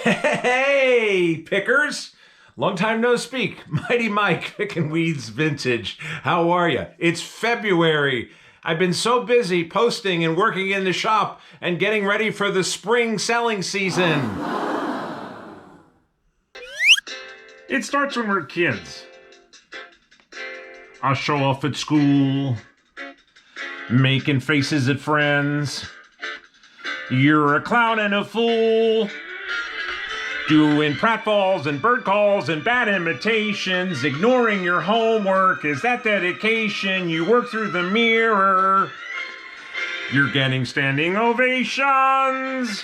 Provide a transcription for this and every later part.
Hey, pickers! Long time no speak. Mighty Mike, Pickin' Weeds Vintage. How are you? It's February. I've been so busy posting and working in the shop and getting ready for the spring selling season. It starts when we're kids. I'll show off at school, making faces at friends. You're a clown and a fool. Doing pratfalls and bird calls and bad imitations. Ignoring your homework, is that dedication? You work through the mirror. You're getting standing ovations.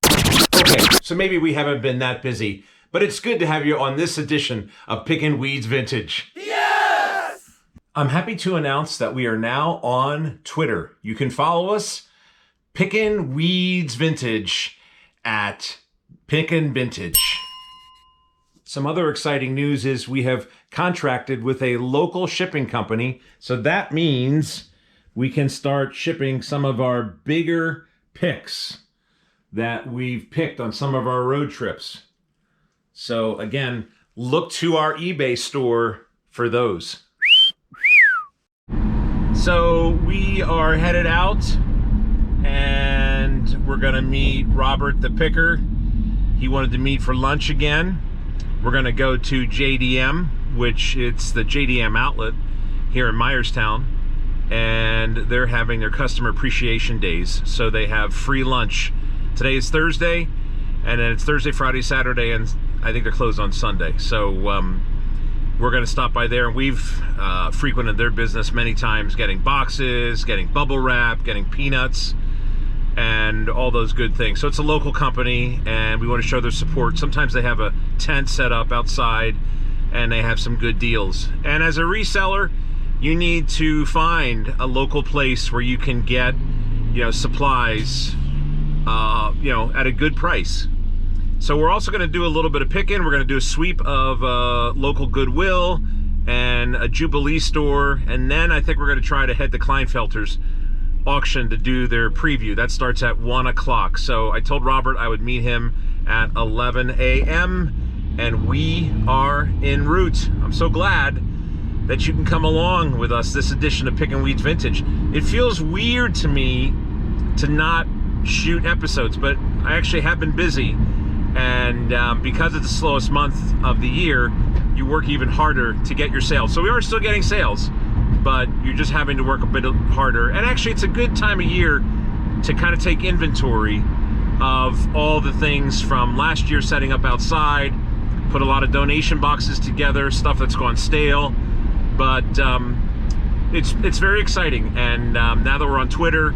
Okay, so maybe we haven't been that busy, but it's good to have you on this edition of Pickin' Weeds Vintage. Yes! I'm happy to announce that we are now on Twitter. You can follow us, Pickin' Weeds Vintage, at Pickin' Vintage. Some other exciting news is we have contracted with a local shipping company, so that means we can start shipping some of our bigger picks that we've picked on some of our road trips. So again, look to our eBay store for those. So we are headed out and we're gonna meet Robert the picker. He wanted to meet for lunch again. We're gonna go to JDM, which it's the JDM outlet here in Myerstown, and they're having their customer appreciation days. So they have free lunch. Today is Thursday, and then it's Thursday, Friday, Saturday, and I think they're closed on Sunday. So we're gonna stop by there, and we've frequented their business many times, getting boxes, getting bubble wrap, getting peanuts, and all those good things. So it's a local company and we want to show their support. Sometimes they have a tent set up outside and they have some good deals. And as a reseller, you need to find a local place where you can get, supplies, at a good price. So we're also going to do a little bit of picking. We're going to do a sweep of local Goodwill and a Jubilee store. And then I think we're going to try to head to Klinefelter's auction to do their preview. That starts at 1 o'clock. So I told Robert I would meet him at 11 a.m. and we are en route. I'm so glad that you can come along with us this edition of Pickin' Weeds Vintage. It feels weird to me to not shoot episodes, but I actually have been busy, and because it's the slowest month of the year, you work even harder to get your sales. So we are still getting sales, but you're just having to work a bit harder. And actually it's a good time of year to kind of take inventory of all the things from last year, setting up outside, put a lot of donation boxes together, stuff that's gone stale. But it's very exciting. And now that we're on Twitter,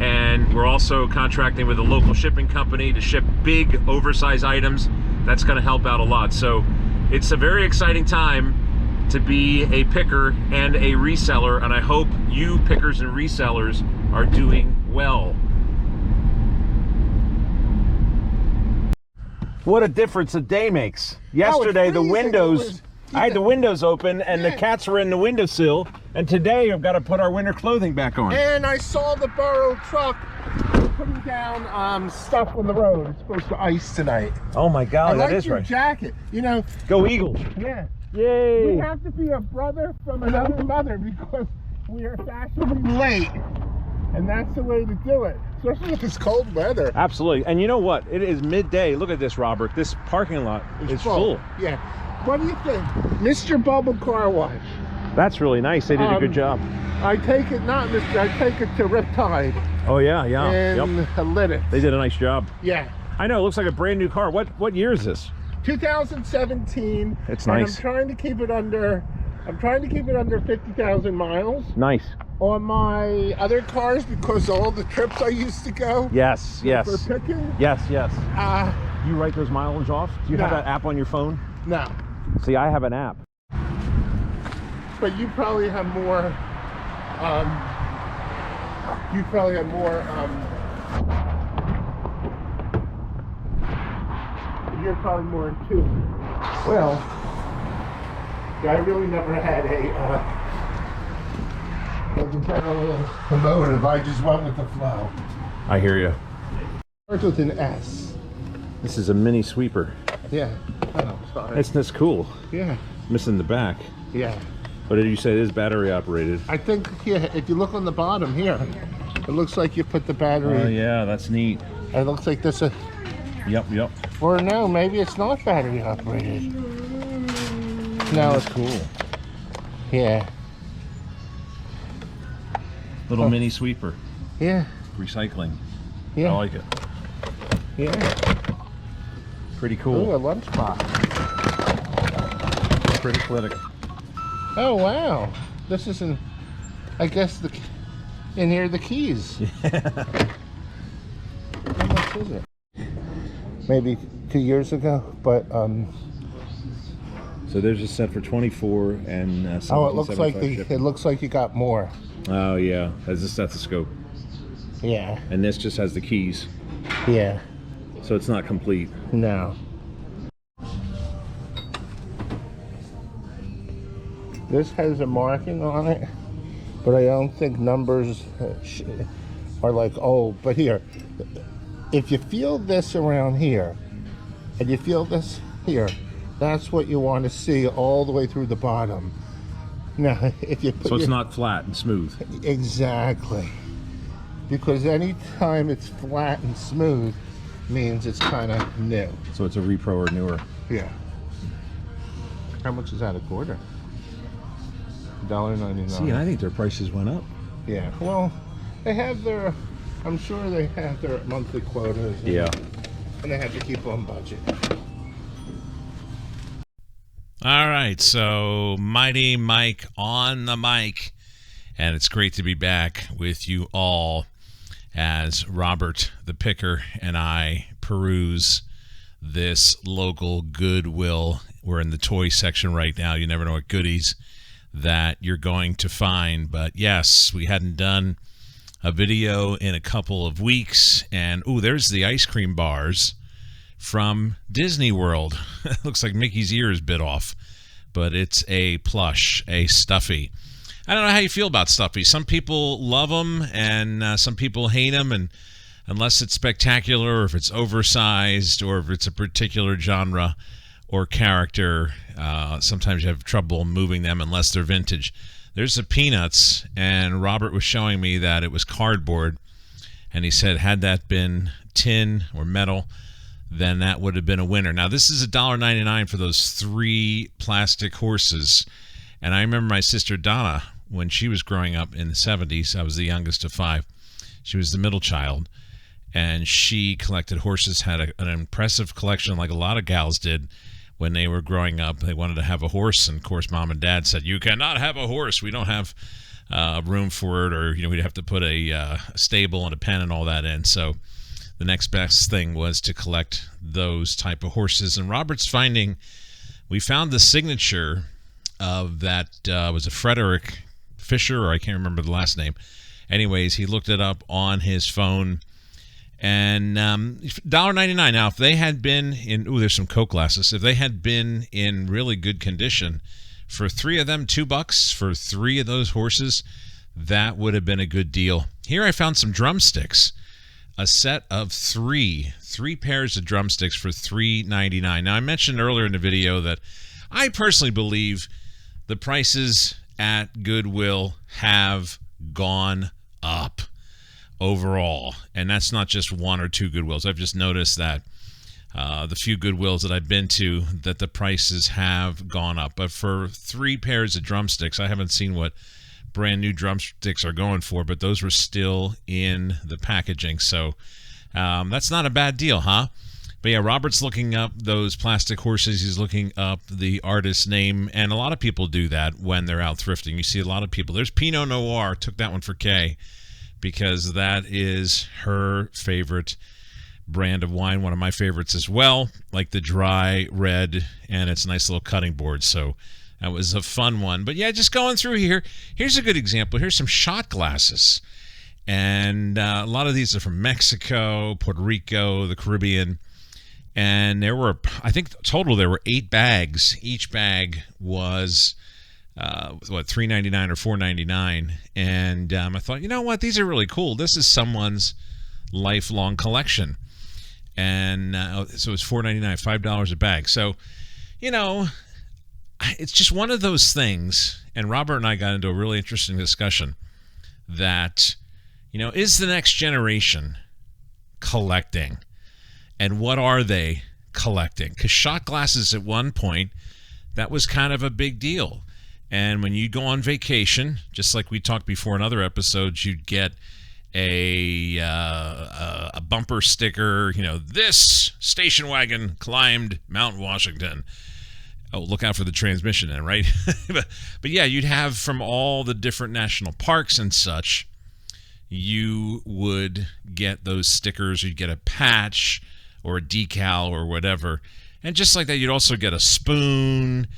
and we're also contracting with a local shipping company to ship big oversized items, that's going to help out a lot. So it's a very exciting time to be a picker and a reseller, and I hope you pickers and resellers are doing well. What a difference a day makes. Yesterday the windows, I had the windows open and the cats were in the windowsill, and today I've got to put our winter clothing back on. And I saw the borough truck putting down stuff on the road. It's supposed to ice tonight. Oh my God, that is your right. Jacket, Go Eagles. Yeah. Yay. We have to be a brother from another mother because we are fashionably late. And that's the way to do it, especially with this cold weather. Absolutely. And you know what? It is midday. Look at this, Robert. This parking lot is full. Yeah. What do you think? Mr. Bubble Car Wash. That's really nice. They did a good job. I take it, not Mr. I take it to Riptide. Oh, yeah. And lit it. They did a nice job. Yeah. I know. It looks like a brand new car. What year is this? 2017. It's nice. And I'm trying to keep it under 50,000 miles. Nice. On my other cars because of all the trips I used to go. Yes. For picking. Yes. You You write those mileage off? Do you have that app on your phone? No. See, I have an app. But you probably have more. You're probably more in tune. Well, I really never had a general motive. I just went with the flow. I hear you. Starts with an S. This is a mini sweeper. Yeah. Oh, sorry. That's cool. Yeah. Missing the back. Yeah. What did you say? It is battery operated. I think, yeah, if you look on the bottom here, it looks like you put the battery. Oh yeah, that's neat. It looks like this. Yep. Or no, maybe it's not battery operated. No, That's cool. Yeah. Little mini sweeper. Yeah. Recycling. Yeah. I like it. Yeah. Pretty Ooh, cool. a lunchbox. Pretty clinic. Oh wow. This isn't. I guess in here the keys. Yeah. How much is it? Maybe 2 years ago, but So there's a set for 24 and oh, it looks like shipping. it looks like you got more. Oh yeah, has a stethoscope, Yeah. and this just has the keys, Yeah. so it's not complete. No. This has a marking on it, but I don't think numbers are like old. But here, if you feel this around here, and you feel this here, that's what you want to see all the way through the bottom. Now, if you put So it's not flat and smooth. exactly, because anytime it's flat and smooth means it's kind of new. So it's a repro or newer. Yeah. How much is that, a quarter? $1.99. See, I think their prices went up. Yeah. Well, they have their. I'm sure they have their monthly quotas. Yeah. And they have to keep on budget. All right, so Mighty Mike on the mic, and it's great to be back with you all as Robert the Picker and I peruse this local Goodwill. We're in the toy section right now. You never know what goodies that you're going to find. But yes, we hadn't done a video in a couple of weeks, and oh, there's the ice cream bars from Disney World. It looks like Mickey's ear is bit off, but it's a plush, a stuffy. I don't know how you feel about stuffy. Some people love them, and some people hate them, and unless it's spectacular, or if it's oversized, or if it's a particular genre or character, sometimes you have trouble moving them unless they're vintage. There's the Peanuts, and Robert was showing me that it was cardboard, and he said had that been tin or metal, then that would have been a winner. Now, this is $1.99 for those 3 plastic horses. And I remember my sister Donna, when she was growing up in the 70s, I was the youngest of 5. She was the middle child, and she collected horses, had an impressive collection like a lot of gals did when they were growing up. They wanted to have a horse, and of course, Mom and Dad said, you cannot have a horse. We don't have room for it, or we'd have to put a stable and a pen and all that in. So the next best thing was to collect those type of horses. And Robert's finding, we found the signature of that, was a Frederick Fisher, or I can't remember the last name. Anyways, he looked it up on his phone, and $1.99. Now, if they had been in, there's some Coke glasses. If they had been in really good condition, for 3 of them, $2 for 3 of those horses, that would have been a good deal. Here I found some drumsticks. A set of 3 pairs of drumsticks for $3.99. Now, I mentioned earlier in the video that I personally believe the prices at Goodwill have gone up overall. And that's not just 1 or 2 Goodwills. I've just noticed that the few Goodwills that I've been to, that the prices have gone up. But for 3 pairs of drumsticks, I haven't seen what brand new drumsticks are going for, but those were still in the packaging, so that's not a bad deal, huh? But yeah, Robert's looking up those plastic horses. He's looking up the artist's name, and a lot of people do that when they're out thrifting. You see a lot of people. There's Pinot Noir. Took that one for Kay because that is her favorite brand of wine, one of my favorites as well, like the dry red, and it's a nice little cutting board. So that was a fun one. But yeah, just going through here. Here's a good example. Here's some shot glasses. And a lot of these are from Mexico, Puerto Rico, the Caribbean. And there were, I think total there were 8 bags. Each bag was, $3.99 or $4.99. And I thought, you know what? These are really cool. This is someone's lifelong collection. And so it's $4.99, $5 a bag. So, you know, it's just one of those things. And Robert and I got into a really interesting discussion that, you know, is the next generation collecting? And what are they collecting? Because shot glasses at one point, that was kind of a big deal. And when you go on vacation, just like we talked before in other episodes, you'd get a bumper sticker, you know, this station wagon climbed Mount Washington. Oh, look out for the transmission then, right? but yeah, you'd have from all the different national parks and such, you would get those stickers. You'd get a patch or a decal or whatever. And just like that, you'd also get a spoon.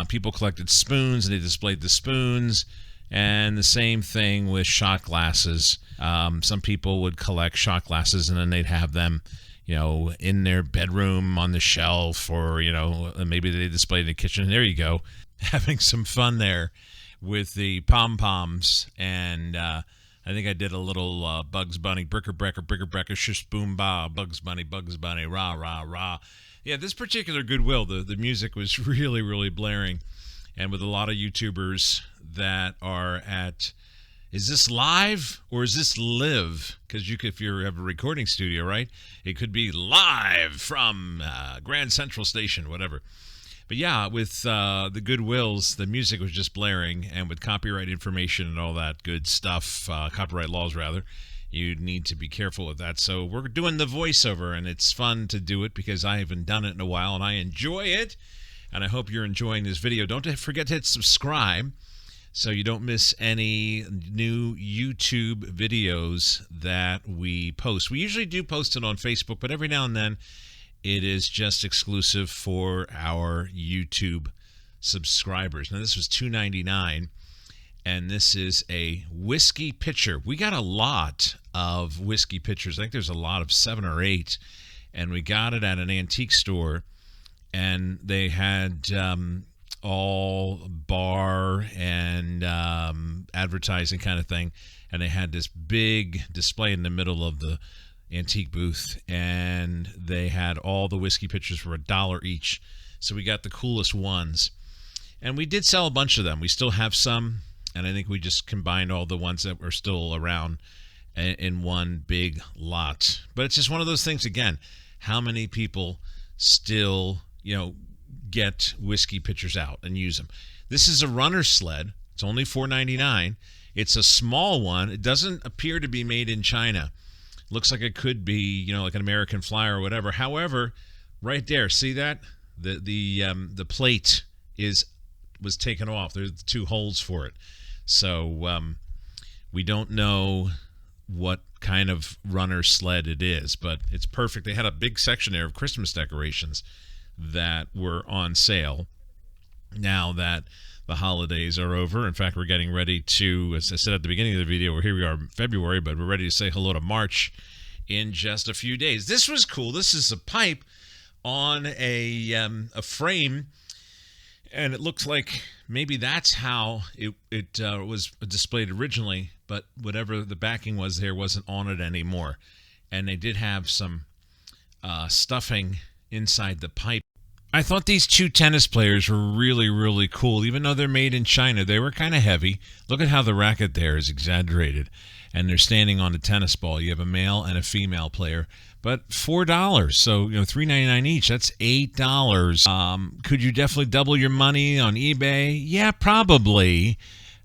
People collected spoons, and they displayed the spoons. And the same thing with shot glasses. Some people would collect shot glasses, and then they'd have them, you know, in their bedroom on the shelf, or, you know, maybe they displayed in the kitchen. There you go. Having some fun there with the pom-poms. And I think I did a little Bugs Bunny, bricker, shush, boom, ba, Bugs Bunny, rah, rah, rah. Yeah, this particular Goodwill, the music was really, really blaring. And with a lot of YouTubers that are at, is this live or is this live? Because if you have a recording studio, right, it could be live from Grand Central Station, whatever. But yeah, with the Goodwills, the music was just blaring, and with copyright information and all that good stuff, copyright laws rather, you need to be careful with that. So we're doing the voiceover, and it's fun to do it because I haven't done it in a while, and I enjoy it. And I hope you're enjoying this video. Don't forget to hit subscribe so you don't miss any new YouTube videos that we post. We usually do post it on Facebook, but every now and then it is just exclusive for our YouTube subscribers. Now, this was $2.99, and this is a whiskey pitcher. We got a lot of whiskey pitchers. I think there's a lot of 7 or 8, and we got it at an antique store. And they had all bar and advertising kind of thing. And they had this big display in the middle of the antique booth. And they had all the whiskey pitchers for $1 each. So we got the coolest ones. And we did sell a bunch of them. We still have some. And I think we just combined all the ones that were still around in one big lot. But it's just one of those things, again, how many people still, you know, get whiskey pitchers out and use them. This is a runner sled. It's only $4.99. It's a small one. It doesn't appear to be made in China. Looks like it could be, you know, like an American Flyer or whatever. However, right there, see that? The plate was taken off. There's 2 holes for it. So we don't know what kind of runner sled it is, but it's perfect. They had a big section there of Christmas decorations that were on sale now that the holidays are over. In fact, we're getting ready to, as I said at the beginning of the video, here we are in February, but we're ready to say hello to March in just a few days. This was cool. This is a pipe on a frame, and it looks like maybe that's how it was displayed originally, but whatever the backing was there wasn't on it anymore. And they did have some stuffing inside the pipe. I thought these 2 tennis players were really, really cool. Even though they're made in China, they were kind of heavy. Look at how the racket there is exaggerated. And they're standing on a tennis ball. You have a male and a female player. But $4, so, you know, $3.99 each. That's $8. Could you definitely double your money on eBay? Yeah, probably.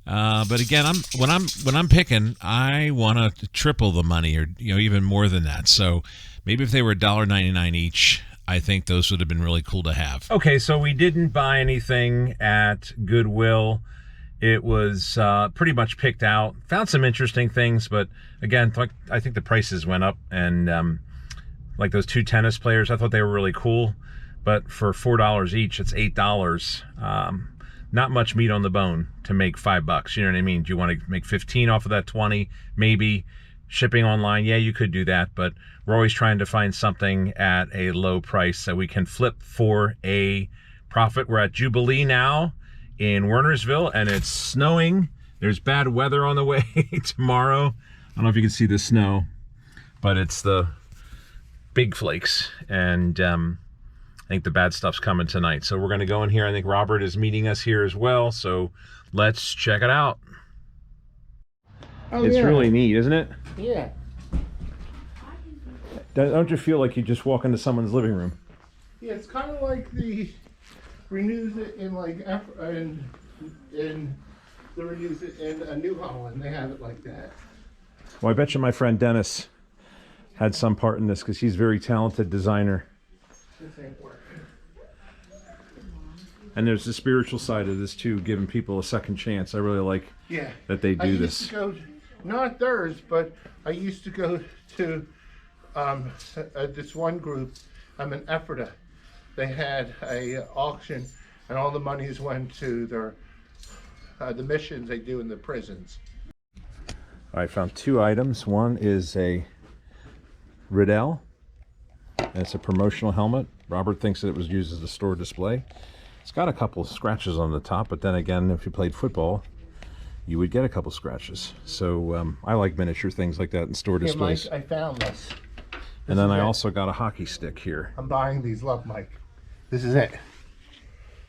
But again, when I'm picking, I want to triple the money, or, you know, even more than that. So maybe if they were $1.99 each, I think those would have been really cool to have. Okay, so we didn't buy anything at Goodwill. It was pretty much picked out. Found some interesting things, but again, I think the prices went up. And like those 2 tennis players, I thought they were really cool. But for $4 each, it's $8. Not much meat on the bone to make $5. You know what I mean? Do you want to make 15 off of that 20? Maybe. Shipping online, yeah, you could do that, but we're always trying to find something at a low price that we can flip for a profit. We're at Jubilee now in Wernersville, and it's snowing. There's bad weather on the way tomorrow. I don't know if you can see the snow, but it's the big flakes, and I think the bad stuff's coming tonight. So we're going to go in here. I think Robert is meeting us here as well, so let's check it out. Oh, It's yeah. really neat, isn't it? Yeah. Don't you feel like you just walk into someone's living room? Yeah, it's kind of like the renews it in like in the renews it in New Holland. They have it like that. Well, I bet you my friend Dennis had some part in this because he's a very talented designer. This ain't working. And there's the spiritual side of this too, giving people a second chance. I really like Yeah. that they I do used this. to go, not theirs, but I used to go to this one group. I'm in Ephrata. They had a auction, and all the monies went to their the missions they do in the prisons. I found two items. One is a RESALE. It's a promotional helmet. Robert thinks that it was used as a store display. It's got a couple of scratches on the top, but then again, if you played football, you would get a couple scratches. So I like miniature things like that in store Here, displays. Mike, I found this. And then is I it. also got a hockey stick here. I'm buying these. Look, Mike. This is it.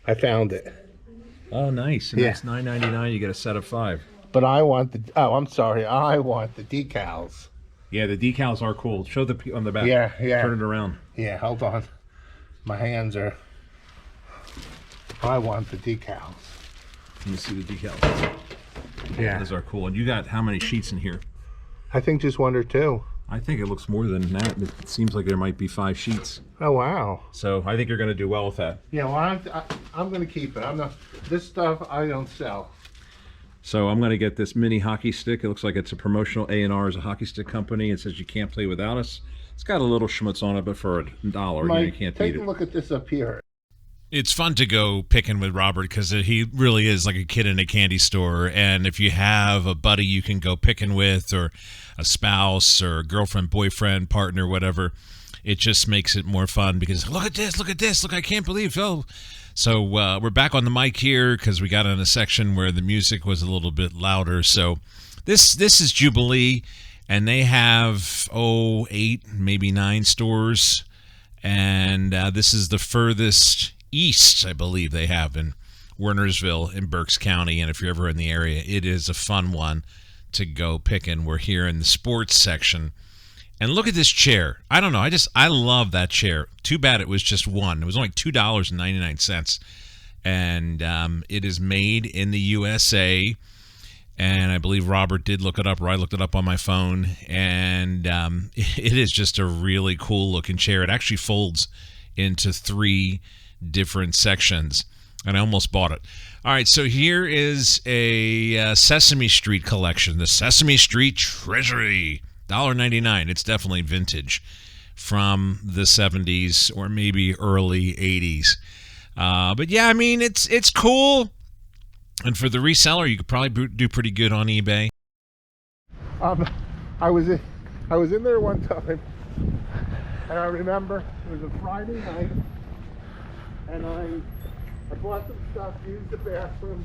I found it. Oh, nice. And Yeah. that's $9.99. You get a set of 5. But I want the. Oh, I'm sorry. I want the decals. Yeah, the decals are cool. Show the on the back. Yeah, yeah. Turn it around. Yeah, hold on. My hands are. I want the decals. Let me see the decals. Yeah. Those are cool. And you got how many sheets in here? I think just one or two. I think it looks more than that. It seems like there might be 5 sheets. Oh wow. So I think you're going to do well with that. Yeah, well, I'm going to keep it. I'm not. This stuff I don't sell. So I'm going to get this mini hockey stick. It looks like it's a promotional A&R as a hockey stick company. It says you can't play without us. It's got a little schmutz on it, but for $1, Mike, you can't take beat a it. look at this up here. It's fun to go picking with Robert because he really is like a kid in a candy store. And if you have a buddy you can go picking with, or a spouse or a girlfriend, boyfriend, partner, whatever, it just makes it more fun because look at this, look, I can't believe, oh. So we're back on the mic here because we got in a section where the music was a little bit louder. So this is Jubilee, and they have 8, maybe 9 stores, and this is the furthest east, I believe they have, in Wernersville in Berks County. And if you're ever in the area, it is a fun one to go picking. We're here in the sports section. And look at this chair. I don't know. I love that chair. Too bad it was just one. It was only $2.99. And it is made in the USA. And I believe Robert did look it up, or I looked it up on my phone. And it is just a really cool looking chair. It actually folds into 3 different sections. And I almost bought it. All right, so here is a Sesame Street collection. The Sesame Street Treasury. $1.99. It's definitely vintage from the 70s or maybe early 80s. But yeah, I mean, it's cool. And for the reseller, you could probably do pretty good on eBay. I was in there one time, and I remember it was a Friday night, and I bought some stuff, used the bathroom,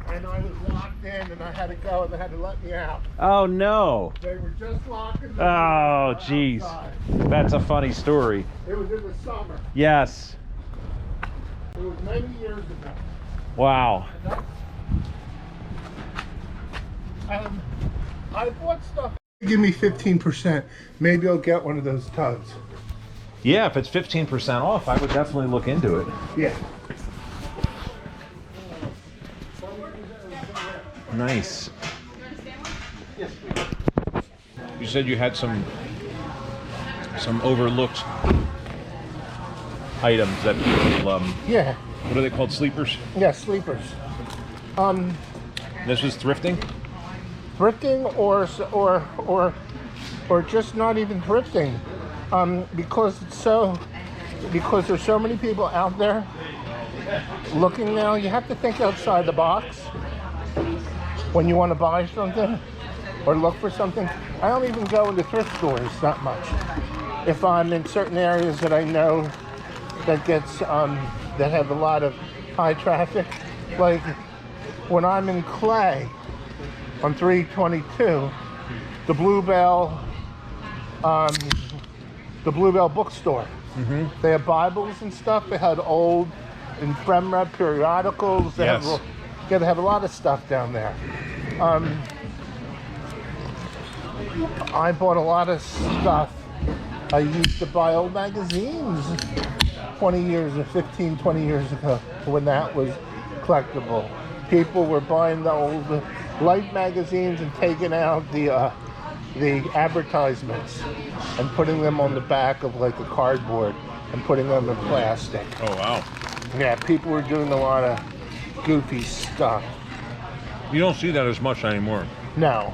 and I was locked in, and I had to go, and they had to let me out. Oh, no. They were just locking the Oh, door jeez. outside. That's a funny story. It was in the summer. Yes. It was many years ago. Wow. I bought stuff. Give me 15%. Maybe I'll get one of those tubs. Yeah, if it's 15% off, I would definitely look into it. Yeah. Nice. You said you had some overlooked items that people, Yeah. what are they called, sleepers? Yeah, sleepers. This was thrifting? Thrifting or just not even thrifting. Because there's so many people out there looking now, you have to think outside the box when you want to buy something or look for something. I don't even go into thrift stores that much. If I'm in certain areas that I know that gets that have a lot of high traffic, like when I'm in Clay on 322, the Bluebell, the Bluebell bookstore. They had Bibles and stuff. They had old ephemera periodicals. They Yes. they have a lot of stuff down there. I bought a lot of stuff. I used to buy old magazines 20 years ago when that was collectible. People were buying the old Light magazines and taking out the advertisements and putting them on the back of like a cardboard and putting them in plastic. Oh, wow. Yeah, people were doing a lot of goofy stuff. You don't see that as much anymore. No.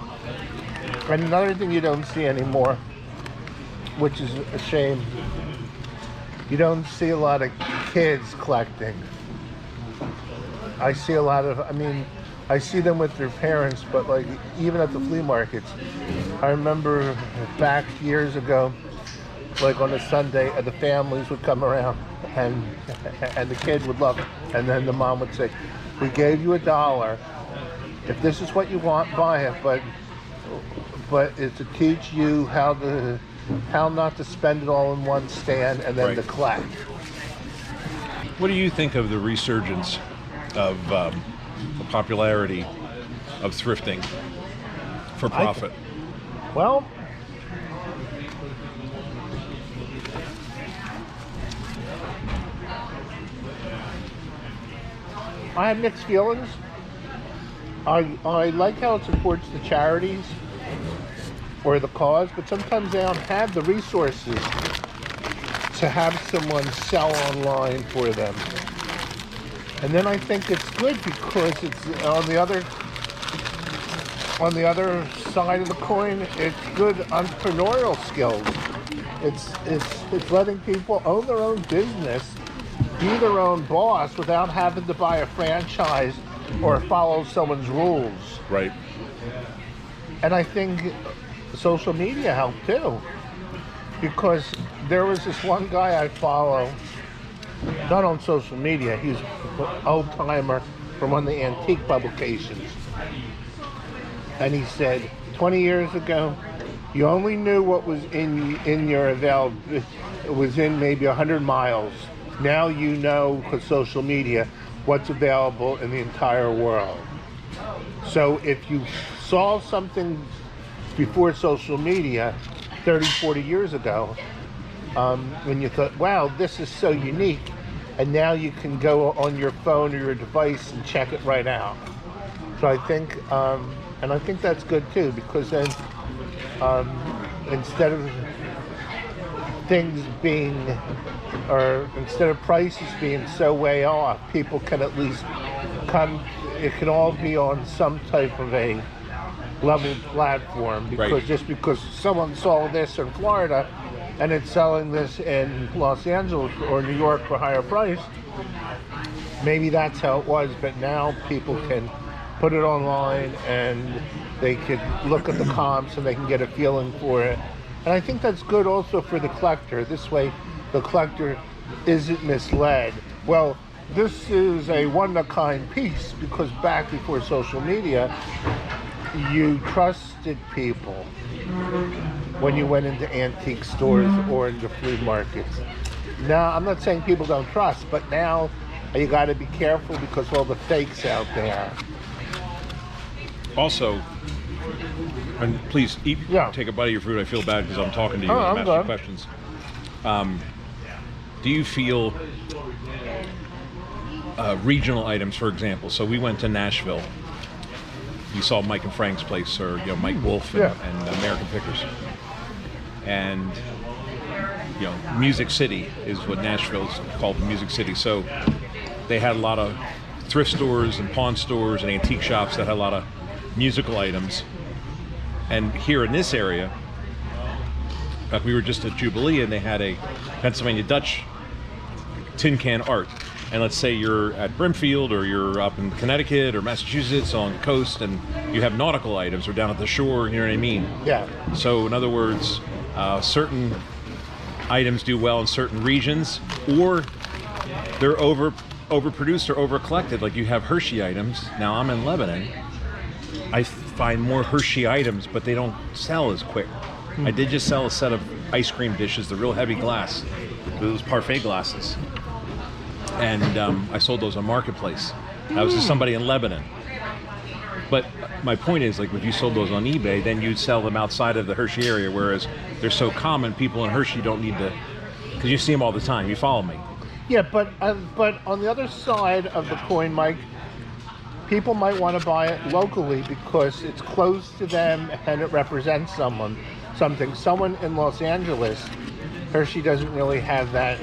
And another thing you don't see anymore, which is a shame, you don't see a lot of kids collecting. I see a lot of, I see them with their parents, but like even at the flea markets. I remember back years ago, like on a Sunday, the families would come around and the kid would look, and then the mom would say, "We gave you $1. If this is what you want, buy it, but it's to teach you how not to spend it all in one stand and then to collect." What do you think of the resurgence of the popularity of thrifting for profit? Well, I have mixed feelings. I like how it supports the charities or the cause, but sometimes they don't have the resources to have someone sell online for them. And then I think it's good because it's on the other side of the coin, it's good entrepreneurial skills. It's letting people own their own business, be their own boss without having to buy a franchise or follow someone's rules. Right. And I think social media helped too, because there was this one guy I follow, not on social media, he's an old timer from one of the antique publications. And he said, 20 years ago, you only knew what was in your avail, it was in maybe 100 miles. Now you know, because social media, what's available in the entire world. So if you saw something before social media 30, 40 years ago, when you thought, wow, this is so unique, and now you can go on your phone or your device and check it right out. So I think, and I think that's good too, because then instead of things being, or instead of prices being so way off, people can at least come, it can all be on some type of a level platform, because just because someone saw this in Florida and it's selling this in Los Angeles or New York for a higher price, maybe that's how it was, but now people can put it online and they could look at the comps and they can get a feeling for it. And I think that's good also for the collector. This way the collector isn't misled. Well, this is a one-of-a-kind piece, because back before social media, you trusted people when you went into antique stores or into flea markets. Now, I'm not saying people don't trust, but now you got to be careful because all the fakes out there. Also, and please take a bite of your fruit. I feel bad because I'm talking to you and I'm asking questions. Do you feel regional items, for example? So we went to Nashville. You saw Mike and Frank's place, or Mike Wolf and American Pickers. And Music City is what Nashville's called, Music City. So they had a lot of thrift stores and pawn stores and antique shops that had a lot of musical items. And here in this area, like we were just at Jubilee, and they had a Pennsylvania Dutch tin can art. And let's say you're at Brimfield, or you're up in Connecticut or Massachusetts on the coast, and you have nautical items, or down at the shore, you know what I mean? Yeah. So in other words, certain items do well in certain regions, or they're overproduced or overcollected. Like you have Hershey items. Now I'm in Lebanon. I find more Hershey items, but they don't sell as quick. I did just sell a set of ice cream dishes, the real heavy glass, those parfait glasses. And I sold those on Marketplace. That was to somebody in Lebanon. But my point is, like, if you sold those on eBay, then you'd sell them outside of the Hershey area, whereas they're so common, people in Hershey don't need to, because you see them all the time. You follow me? Yeah, but on the other side of the coin, Mike, people might want to buy it locally because it's close to them and it represents something. Someone in Los Angeles, Hershey doesn't really have that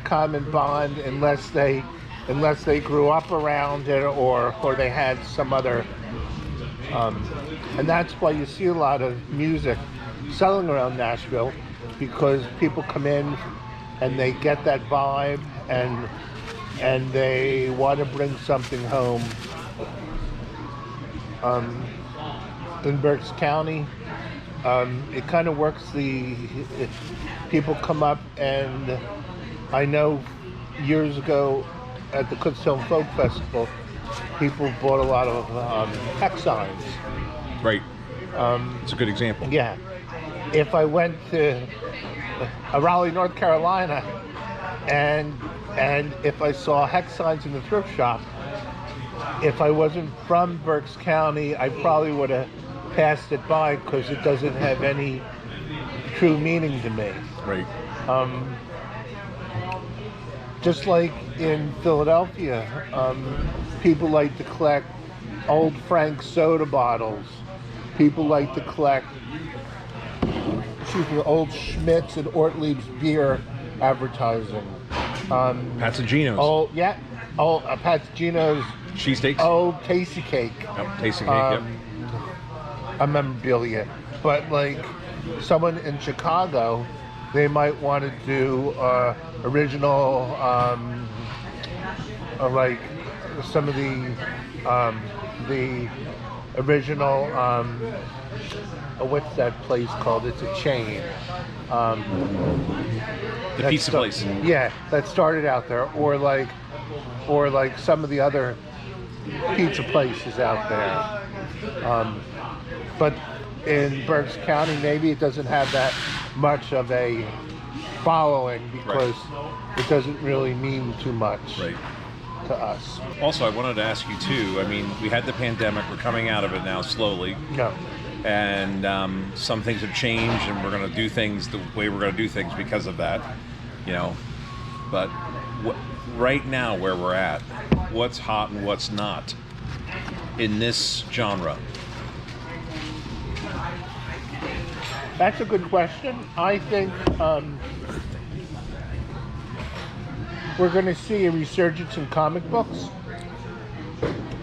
common bond unless they grew up around it or they had some other. And that's why you see a lot of music selling around Nashville, because people come in and they get that vibe and they want to bring something home. In Berks County, it kind of works. People come up, and I know years ago at the Kutztown Folk Festival, people bought a lot of hex signs. Right. It's a good example. Yeah. If I went to Raleigh, North Carolina, and if I saw hex signs in the thrift shop, if I wasn't from Berks County, I probably would have passed it by because it doesn't have any true meaning to me. Right. Just like in Philadelphia, people like to collect old Frank soda bottles. People like to collect old Schmitz and Ortlieb's beer advertising. Patsagino's. Oh, yeah. Oh, Patsagino's. Cheesesteaks. Old Tasty Cake. Yep, Tasty Cake, yep. A memorabilia. But like someone in Chicago, they might want to do original, like some of the original, what's that place called? It's a chain. The pizza place. Yeah, that started out there, or like some of the other pizza places out there. But in Berks County, maybe it doesn't have that much of a following because it doesn't really mean too much to us. Also, I wanted to ask you too. I mean, we had the pandemic. We're coming out of it now slowly. No. And some things have changed, and we're going to do things the way we're going to do things because of that, you know. But right now, where we're at, what's hot and what's not in this genre? That's a good question. I think we're going to see a resurgence in comic books.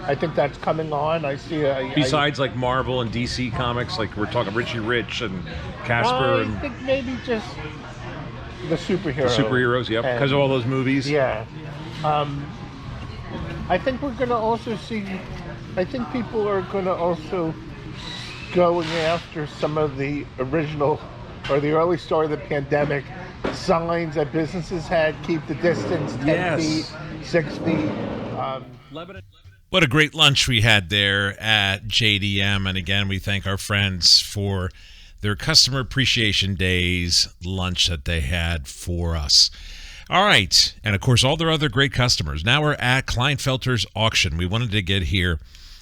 I think that's coming on. I see besides like Marvel and DC comics, like we're talking Richie Rich and Casper. I think maybe just the superheroes. The superheroes, yep, because of all those movies. Yeah. I think we're going to also see. I think people are going to also going after some of the original or the early start of the pandemic signs that businesses had: keep the distance, 10 feet, 6 feet. What a great lunch we had there at JDM. And again, we thank our friends for their Customer Appreciation Days lunch that they had for us. All right. And, of course, all their other great customers. Now we're at Klinefelter's auction. We wanted to get here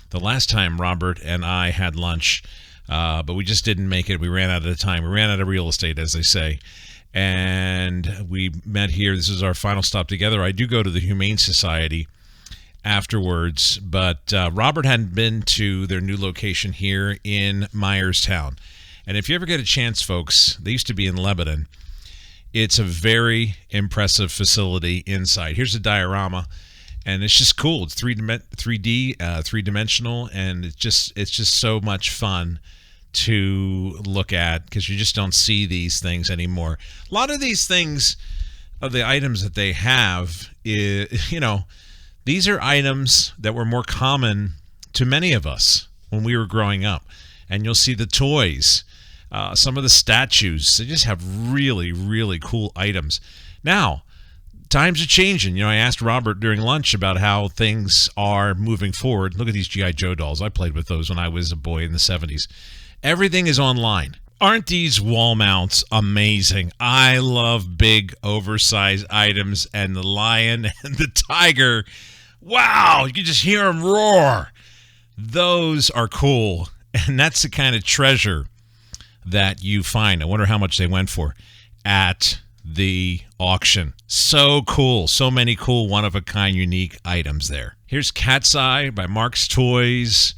the last time Robert and I had lunch, but we just didn't make it. We ran out of time. We ran out of real estate, as they say. And we met here. This is our final stop together. I do go to the Humane Society afterwards, but Robert hadn't been to their new location here in Myerstown. And if you ever get a chance, folks, they used to be in Lebanon. It's a very impressive facility inside. Here's a diorama, and it's just cool. It's 3D, three-dimensional, and it's just so much fun to look at because you just don't see these things anymore. A lot of these things, of the items that they have, you know, these are items that were more common to many of us when we were growing up. And you'll see the toys, some of the statues. They just have really, really cool items. Now, times are changing. You know, I asked Robert during lunch about how things are moving forward. Look at these G.I. Joe dolls. I played with those when I was a boy in the 70s. Everything is online. Aren't these wall mounts amazing? I love big, oversized items, and the lion and the tiger. Wow, you can just hear them roar. Those are cool, and that's the kind of treasure that you find. I wonder how much they went for at the auction. So cool. So many cool, one-of-a-kind, unique items there. Here's Cat's Eye by Mark's Toys.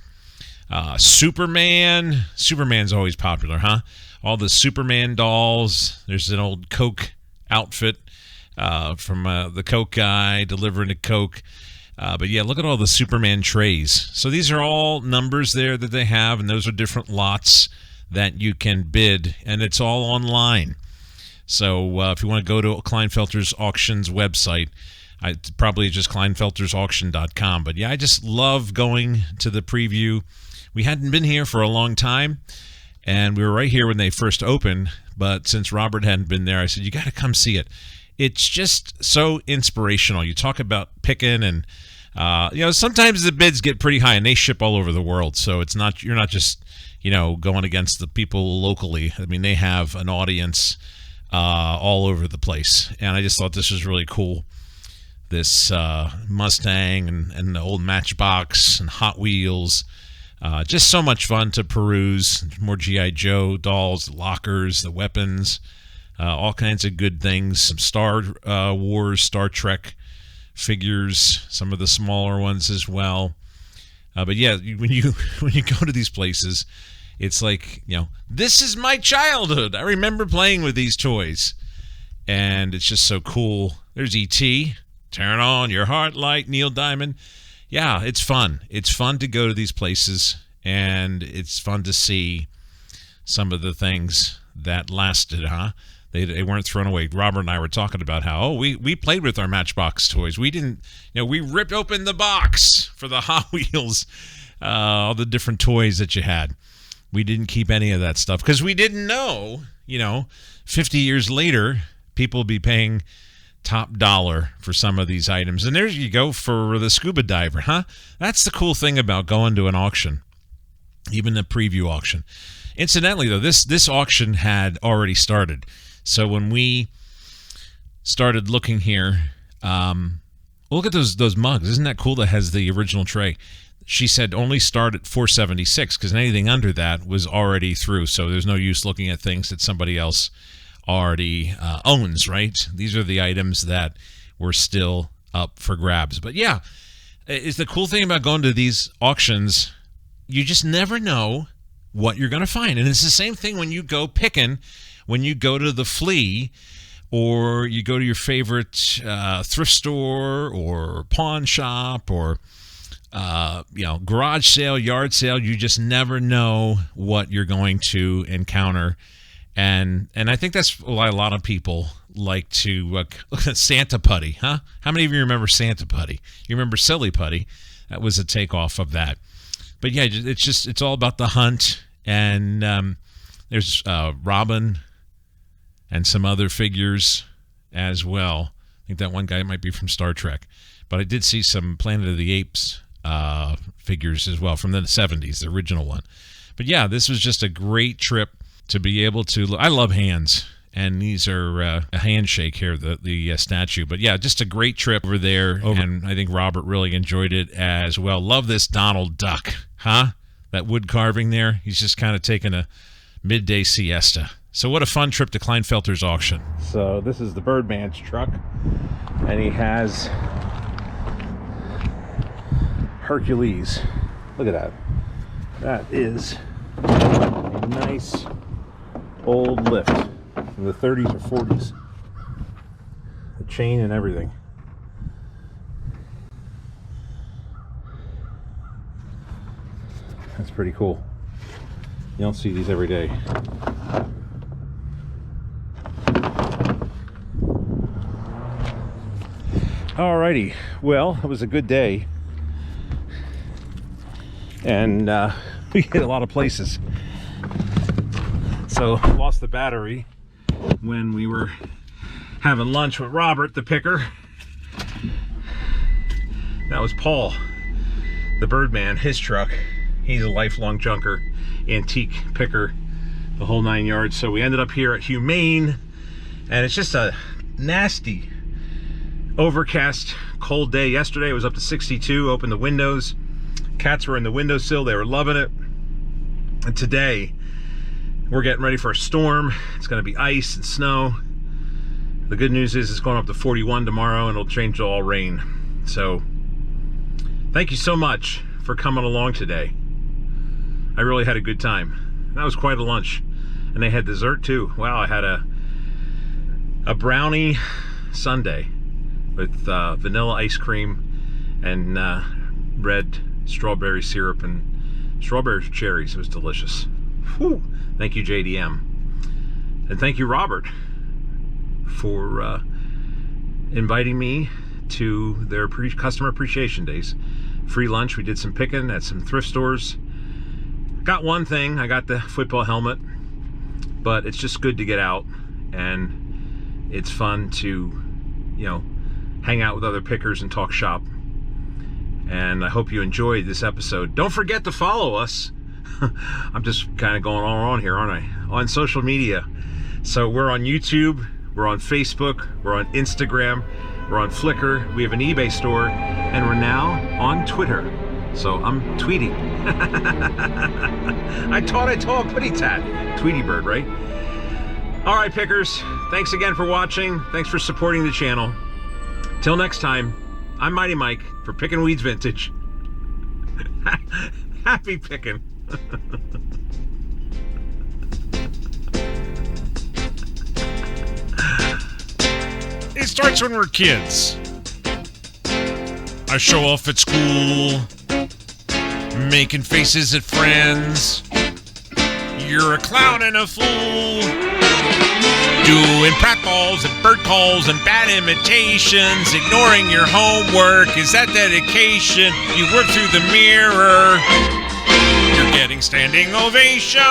Superman. Superman's always popular, huh? All the Superman dolls. There's an old Coke outfit from the Coke guy delivering a Coke. But yeah, look at all the Superman trays. So these are all numbers there that they have, and those are different lots that you can bid, and it's all online. So if you want to go to Klinefelter's auctions website, it's probably just klinefeltersauction.com. But yeah, I just love going to the preview. We hadn't been here for a long time, and we were right here when they first opened. But since Robert hadn't been there, I said, you got to come see it. It's just so inspirational. You talk about picking, and sometimes the bids get pretty high, and they ship all over the world. So you're not just going against the people locally. I mean, they have an audience all over the place, and I just thought this was really cool. This Mustang and the old Matchbox and Hot Wheels. Just so much fun to peruse. More G.I. Joe dolls, lockers, the weapons, all kinds of good things. Some Star Wars, Star Trek figures, some of the smaller ones as well. But yeah, when you go to these places, it's like, this is my childhood. I remember playing with these toys, and it's just so cool. There's E.T. Turn on your heart light, Neil Diamond. Yeah, it's fun. It's fun to go to these places, and it's fun to see some of the things that lasted, huh? They weren't thrown away. Robert and I were talking about how, we played with our Matchbox toys. We didn't, we ripped open the box for the Hot Wheels, all the different toys that you had. We didn't keep any of that stuff because we didn't know, 50 years later, people will be paying top dollar for some of these items. And there you go for the scuba diver, huh? That's the cool thing about going to an auction, even a preview auction. Incidentally, though, this auction had already started. So when we started looking here, look at those mugs. Isn't that cool? That has the original tray. She said only start at $4.76 because anything under that was already through. So there's no use looking at things that somebody else already owns, right? These are the items that were still up for grabs. But yeah, it's the cool thing about going to these auctions. You just never know what you're going to find. And it's the same thing when you go picking, when you go to the flea, or you go to your favorite thrift store or pawn shop or garage sale, yard sale. You just never know what you're going to encounter. And I think that's why a lot of people like to look at Santa Putty, huh? How many of you remember Santa Putty? You remember Silly Putty? That was a takeoff of that. But yeah, it's all about the hunt. And there's Robin and some other figures as well. I think that one guy might be from Star Trek. But I did see some Planet of the Apes figures as well from the 70s, the original one. But yeah, this was just a great trip to be able to. I love hands, and these are a handshake here, the statue. But yeah, just a great trip over there, and I think Robert really enjoyed it as well. Love this Donald Duck, huh? That wood carving there. He's just kind of taking a midday siesta. So what a fun trip to Klinefelter's auction. So this is the Birdman's truck, and he has Hercules. Look at that. That is a nice old lift from the 30s or 40s. The chain and everything. That's pretty cool. You don't see these every day. Alrighty, well, it was a good day, and we hit a lot of places. So lost the battery when we were having lunch with Robert the picker. That was Paul, the Birdman, his truck. He's a lifelong junker, antique picker, the whole 9 yards. So we ended up here at Humane, and it's just a nasty, overcast, cold day. Yesterday it was up to 62, opened the windows. Cats were in the windowsill, they were loving it. And today, we're getting ready for a storm. It's gonna be ice and snow. The good news is it's going up to 41 tomorrow, and it'll change to all rain. So, thank you so much for coming along today. I really had a good time. That was quite a lunch. And they had dessert too. Wow, I had a brownie sundae with vanilla ice cream and red strawberry syrup and strawberry cherries. It was delicious. Whew. Thank you, JDM. And thank you, Robert, for inviting me to their customer appreciation days. Free lunch. We did some picking at some thrift stores. Got one thing. I got the football helmet, but it's just good to get out, and it's fun to, you know, hang out with other pickers and talk shop. And I hope you enjoyed this episode. Don't forget to follow us. I'm just kind of going on here, aren't I? On social media. So we're on YouTube, we're on Facebook, we're on Instagram, we're on Flickr, we have an eBay store, and we're now on Twitter. So I'm tweeting. I taught a putty tat. Tweety bird, right? All right, pickers. Thanks again for watching. Thanks for supporting the channel. Till next time, I'm Mighty Mike for Pickin' Weeds Vintage. Happy picking. It starts when we're kids. I show off at school, making faces at friends. You're a clown and a fool, doing pratfalls and bird calls and bad imitations. Ignoring your homework, is that dedication? You work through the mirror, you're getting standing ovations.